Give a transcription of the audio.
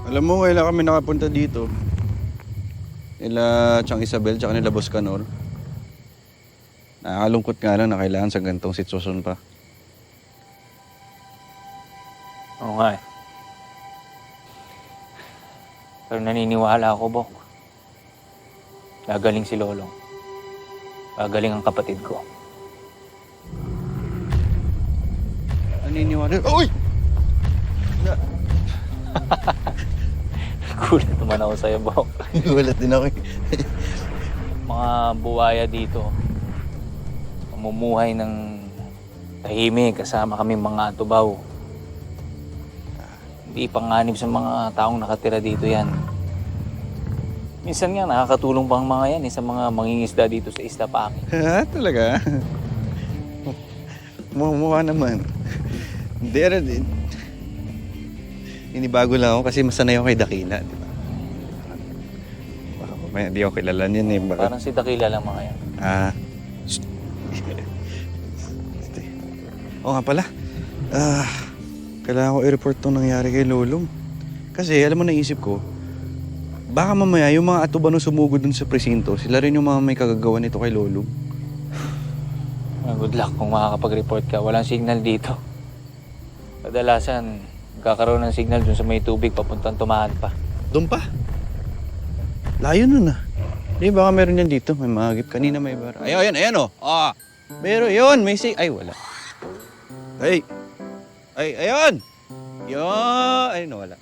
Alam mo, kailan kami nakapunta dito? Nila Chang Isabel, tsaka nila Boss Canor. Nakakalungkot nga lang na kailangan sa gantong sitwasyon pa. Oo nga eh. Pero naniniwala ako, Bok. Gagaling si Lolong. Gagaling ang kapatid ko. Naniniwala. Uy! Gulat naman ako sa'yo, Bok. Gulat din ako. Mga buwaya dito. Mamumuhay ng tahimik kasama kami mga atubaw. Hindi panganib sa mga taong nakatira dito yan. Minsan nga nakakatulong pa ang mga yan sa mga mangingisda dito sa Isla Pangit. Ha? Talaga? Mukha naman. Hindi, inibago lang ako kasi masanay ako kay Dakila, di ba? Baka mamaya hindi ako kilala niyan eh. Baka... Parang si Dakila lang mga yan. Ah. Oo nga pala. Kailangan ko i-report itong nangyari kay Lolong. Kasi alam mo naisip ko, baka mamaya yung mga atubano sumugod dun sa presinto, sila rin yung mga may kagagawa nito kay Lolong. Good luck kung makakapag-report ka. Walang signal dito. Kadalasan, magkakaroon ng signal dun sa may tubig papuntang Tumahan pa. Doon pa? Layo nun ah. Di baka meron yan dito. May mahagip. Kanina may bar. Ayan oh. Ah. Meron yun. May ay wala. Ay, ayun! Yun! Ay, nawala.